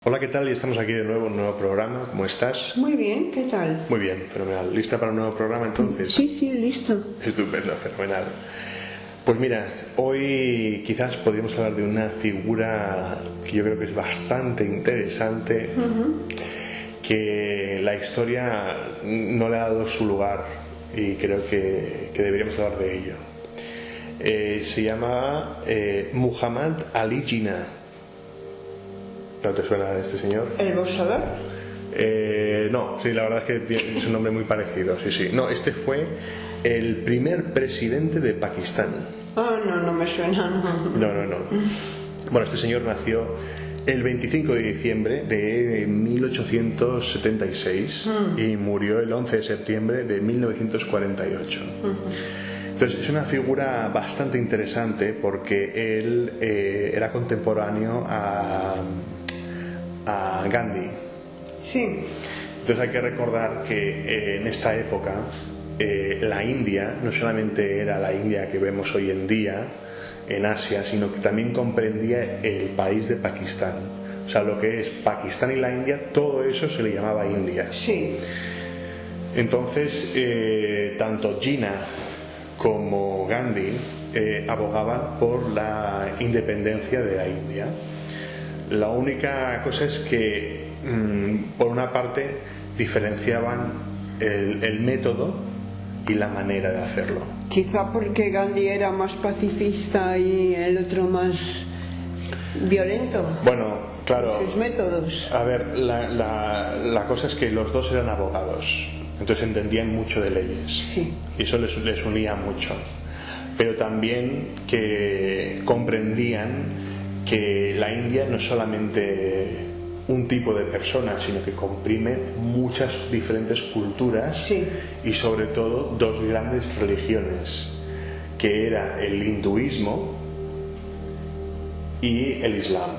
Hola, ¿qué tal? Y estamos aquí de nuevo en un nuevo programa. ¿Cómo estás? Muy bien, ¿qué tal? Muy bien, fenomenal. ¿Lista para un nuevo programa entonces? Sí, listo. Estupendo, fenomenal. Pues mira, hoy quizás podríamos hablar de una figura que yo creo que es bastante interesante, que la historia no le ha dado su lugar y creo que deberíamos hablar de ello. Se llama Muhammad Ali Jinnah. ¿No te suena este señor? ¿El boxeador? No, sí, la verdad es que es un nombre muy parecido, sí. No, este fue el primer presidente de Pakistán. No me suena, No. Bueno, este señor nació el 25 de diciembre de 1876 y murió el 11 de septiembre de 1948. Entonces es una figura bastante interesante porque él era contemporáneo a Gandhi. Sí. Entonces hay que recordar que en esta época la India no solamente era la India que vemos hoy en día en Asia, sino que también comprendía el país de Pakistán. O sea, lo que es Pakistán y la India, todo eso se le llamaba India. Sí. Entonces, tanto Jinnah como Gandhi abogaban por la independencia de la India. La única cosa es que, por una parte, diferenciaban el método y la manera de hacerlo. Quizá porque Gandhi era más pacifista y el otro más violento. Bueno, claro. Sus métodos. A ver, la cosa es que los dos eran abogados, entonces entendían mucho de leyes. Sí. Y eso les unía mucho. Pero también que comprendían que la India no es solamente un tipo de persona, sino que comprime muchas diferentes culturas. Sí. Y sobre todo dos grandes religiones, que era el hinduismo y el islam.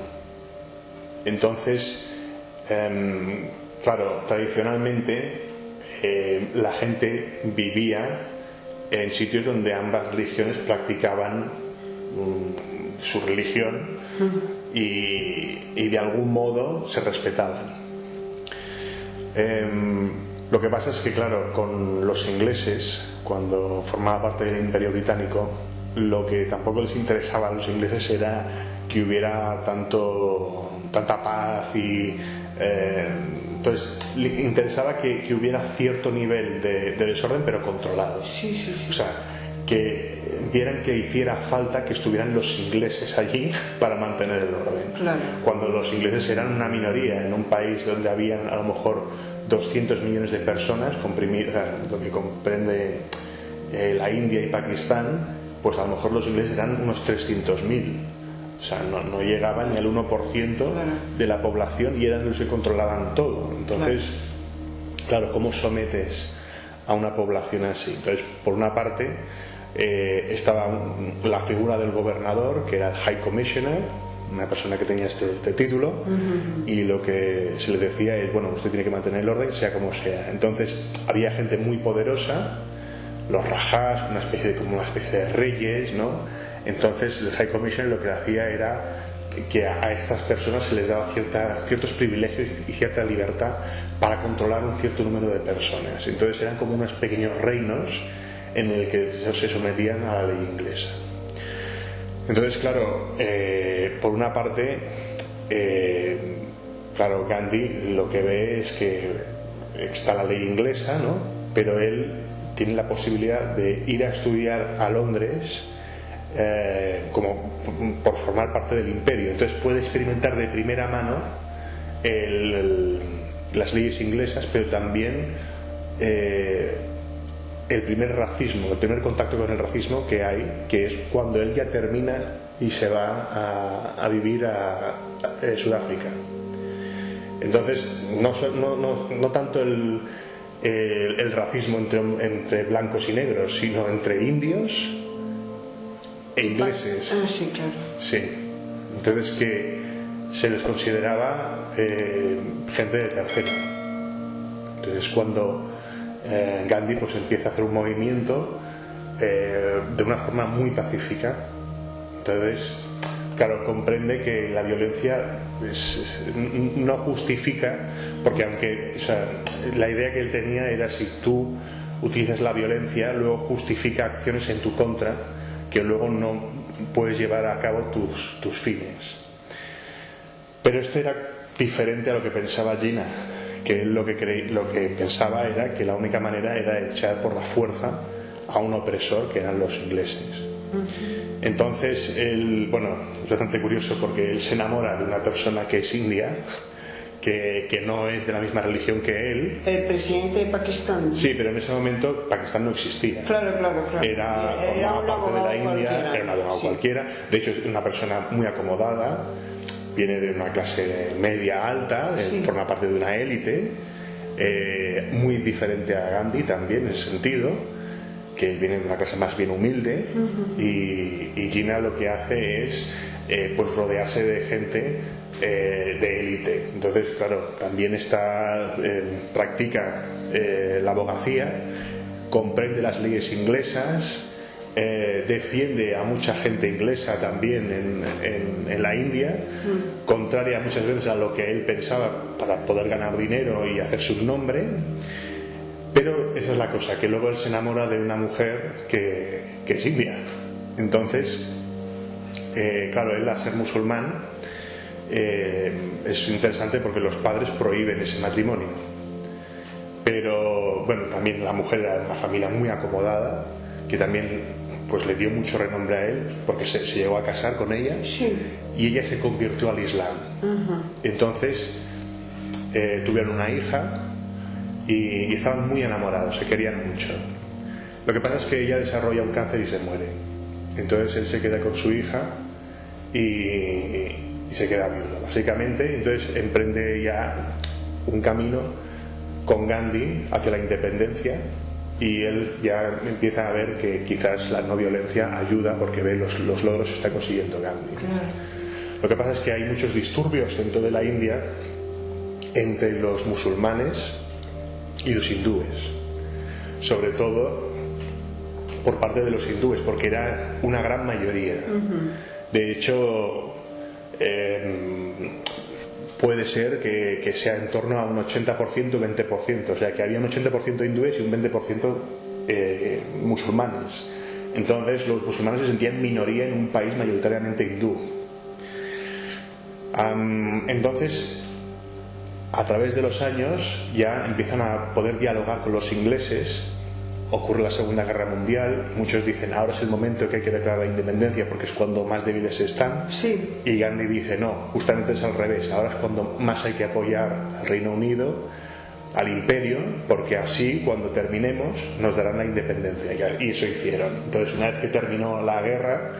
Entonces, claro, tradicionalmente la gente vivía en sitios donde ambas religiones practicaban su religión y de algún modo se respetaban. Lo que pasa es que, claro, con los ingleses, cuando formaba parte del Imperio Británico, lo que tampoco les interesaba a los ingleses era que hubiera tanta paz y entonces le interesaba que hubiera cierto nivel de desorden, pero controlado. Sí. O sea, que vieran que hiciera falta que estuvieran los ingleses allí para mantener el orden. Claro. Cuando los ingleses eran una minoría en un país donde habían a lo mejor 200 millones de personas, lo que comprende la India y Pakistán, pues a lo mejor los ingleses eran unos 300.000. O sea, no llegaban ni al 1% de la población y eran los que controlaban todo. Entonces, claro, ¿cómo sometes a una población así? Entonces, por una parte, estaba la figura del gobernador, que era el High Commissioner, una persona que tenía este título, y lo que se le decía es, bueno, usted tiene que mantener el orden, sea como sea. Entonces, había gente muy poderosa, los Rajas, como una especie de reyes, ¿no? Entonces el High Commissioner lo que hacía era que a estas personas se les daba ciertos privilegios y cierta libertad para controlar un cierto número de personas. Entonces eran como unos pequeños reinos en el que se sometían a la ley inglesa. Entonces, claro, por una parte, claro, Gandhi lo que ve es que está la ley inglesa, ¿no? Pero él tiene la posibilidad de ir a estudiar a Londres como por formar parte del imperio. Entonces puede experimentar de primera mano las leyes inglesas, pero también el primer racismo, el primer contacto con el racismo que hay, que es cuando él ya termina y se va a vivir a Sudáfrica. Entonces no tanto el racismo entre blancos y negros, sino entre indios e ingleses. Sí, claro. Sí. Entonces que se les consideraba gente de tercera. Entonces cuando Gandhi pues empieza a hacer un movimiento de una forma muy pacífica. Entonces, claro, comprende que la violencia no justifica, porque aunque, o sea, la idea que él tenía era si tú utilizas la violencia, luego justifica acciones en tu contra que luego no puedes llevar a cabo tus fines. Pero esto era diferente a lo que pensaba Jinnah, que él lo que pensaba era que la única manera era echar por la fuerza a un opresor, que eran los ingleses. Entonces él, bueno, es bastante curioso porque él se enamora de una persona que es india, que no es de la misma religión que él. El presidente de Pakistán. Sí, pero en ese momento Pakistán no existía. Claro. Formaba parte de la India, era un abogado cualquiera. De hecho, es una persona muy acomodada, viene de una clase media alta, forma parte de una élite, muy diferente a Gandhi también en ese sentido, que viene de una clase más bien humilde. Y Jinnah lo que hace es pues rodearse de gente de élite. Entonces, claro, también practica la abogacía, comprende las leyes inglesas, defiende a mucha gente inglesa también en la India, contraria muchas veces a lo que él pensaba para poder ganar dinero y hacerse un nombre. Pero esa es la cosa, que luego él se enamora de una mujer que es india. Entonces, claro, él, al ser musulmán, es interesante porque los padres prohíben ese matrimonio. Pero bueno, también la mujer era de una familia muy acomodada, que también pues le dio mucho renombre a él, porque se llegó a casar con ella, y ella se convirtió al Islam. Entonces tuvieron una hija y estaban muy enamorados, se querían mucho. Lo que pasa es que ella desarrolla un cáncer y se muere. Entonces él se queda con su hija y se queda viudo, básicamente. Entonces emprende ya un camino con Gandhi hacia la independencia, y él ya empieza a ver que quizás la no violencia ayuda, porque ve los logros que está consiguiendo Gandhi. Lo que pasa es que hay muchos disturbios dentro de la India entre los musulmanes y los hindúes, sobre todo por parte de los hindúes, porque era una gran mayoría. De hecho, puede ser que sea en torno a un 80%, 20%, o sea que había un 80% hindúes y un 20% musulmanes. Entonces los musulmanes se sentían minoría en un país mayoritariamente hindú. Entonces, a través de los años ya empiezan a poder dialogar con los ingleses. Ocurre la Segunda Guerra Mundial, y muchos dicen ahora es el momento que hay que declarar la independencia porque es cuando más débiles están. Y Gandhi dice no, justamente es al revés, ahora es cuando más hay que apoyar al Reino Unido, al imperio, porque así cuando terminemos nos darán la independencia. Y eso hicieron. Entonces, una vez que terminó la guerra,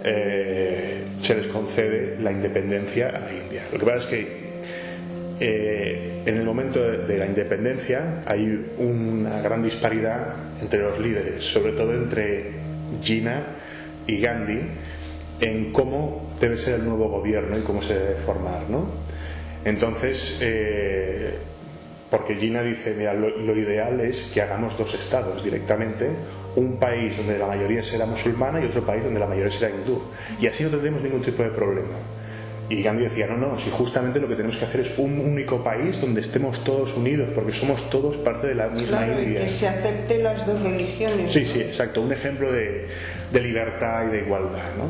se les concede la independencia a la India. Lo que pasa es que en el momento de la independencia hay una gran disparidad entre los líderes, sobre todo entre Jinnah y Gandhi, en cómo debe ser el nuevo gobierno y cómo se debe formar, ¿no? Entonces, porque Jinnah dice, mira, lo ideal es que hagamos dos estados directamente, un país donde la mayoría será musulmana y otro país donde la mayoría será hindú, y así no tendremos ningún tipo de problema. Y Gandhi decía, no, si justamente lo que tenemos que hacer es un único país donde estemos todos unidos, porque somos todos parte de la misma India. Y que se acepten las dos religiones. Sí, exacto, un ejemplo de libertad y de igualdad, ¿no?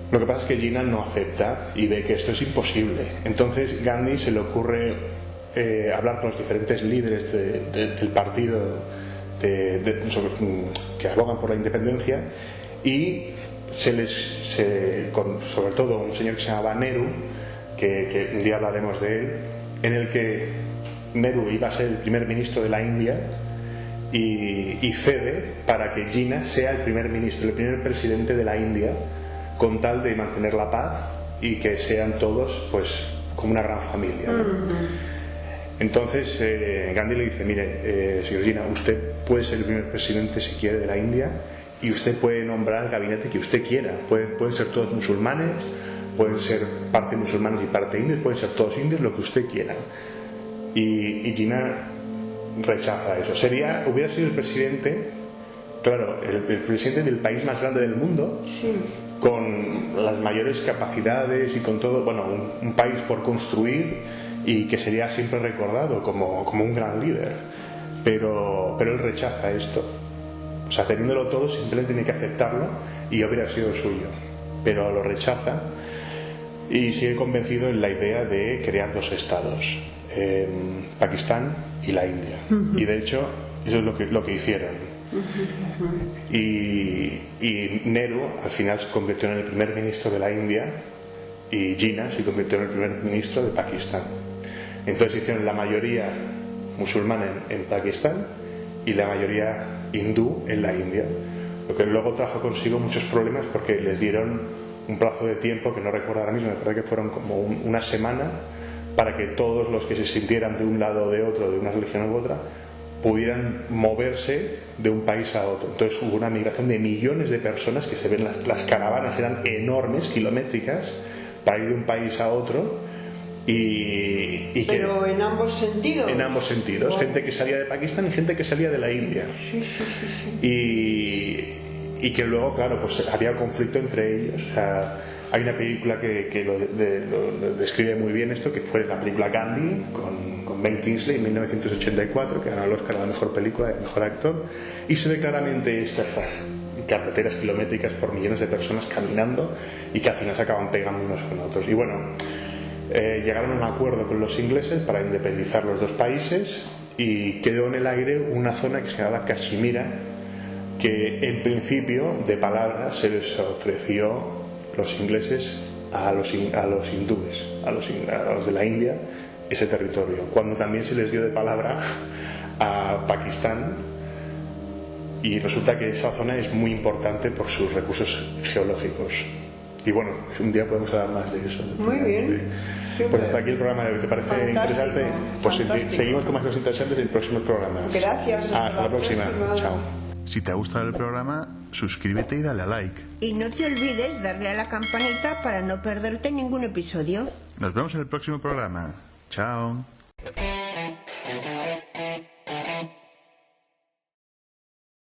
Lo que pasa es que Jinnah no acepta y ve que esto es imposible. Entonces Gandhi se le ocurre hablar con los diferentes líderes del partido que abogan por la independencia, y sobre todo un señor que se llamaba Nehru, que un día hablaremos de él, en el que Nehru iba a ser el primer ministro de la India y cede para que Jinnah sea el primer ministro, el primer presidente de la India, con tal de mantener la paz y que sean todos pues como una gran familia, ¿no? Entonces Gandhi le dice, mire, señor Jinnah, usted puede ser el primer presidente si quiere de la India, y usted puede nombrar el gabinete que usted quiera. Pueden ser todos musulmanes, pueden ser parte musulmanes y parte indios, pueden ser todos indios, lo que usted quiera. Y Jinnah rechaza eso. Hubiera sido el presidente, claro, el presidente del país más grande del mundo, con las mayores capacidades y con todo, bueno, un país por construir y que sería siempre recordado como un gran líder, pero él rechaza esto. O sea, teniéndolo todo, simplemente tiene que aceptarlo y hubiera sido suyo, pero lo rechaza y sigue convencido en la idea de crear dos estados, Pakistán y la India. Y de hecho eso es lo que hicieron. Y Nehru al final se convirtió en el primer ministro de la India y Jinnah se convirtió en el primer ministro de Pakistán. Entonces hicieron la mayoría musulmana en Pakistán y la mayoría hindú en la India, lo que luego trajo consigo muchos problemas porque les dieron un plazo de tiempo que no recuerdo ahora mismo, me parece que fueron como una semana para que todos los que se sintieran de un lado o de otro, de una religión u otra, pudieran moverse de un país a otro. Entonces hubo una migración de millones de personas que se ven, las caravanas eran enormes, kilométricas, para ir de un país a otro. Pero en ambos sentidos. En ambos sentidos, wow. Gente que salía de Pakistán y gente que salía de la India. Sí. Y que luego, claro, pues había conflicto entre ellos. O sea, hay una película que lo describe muy bien esto, que fue la película Gandhi con Ben Kingsley en 1984, que ganó el Oscar a la mejor película, el mejor actor, y se ve claramente estas carreteras kilométricas por millones de personas caminando y que al final se acaban pegando unos con otros. Y bueno, llegaron a un acuerdo con los ingleses para independizar los dos países y quedó en el aire una zona que se llamaba Cachemira, que en principio de palabra se les ofreció los ingleses a los hindúes, a los de la India, ese territorio, cuando también se les dio de palabra a Pakistán. Y resulta que esa zona es muy importante por sus recursos geológicos. Y bueno, un día podemos hablar más de eso. Muy bien. Pues hasta aquí el programa de hoy. ¿Te parece fantástico, interesante? Pues fantástico. Seguimos con más cosas interesantes en el próximo programa. Gracias. Hasta la próxima. Chao. Si te ha gustado el programa, suscríbete y dale a like. Y no te olvides darle a la campanita para no perderte ningún episodio. Nos vemos en el próximo programa. Chao.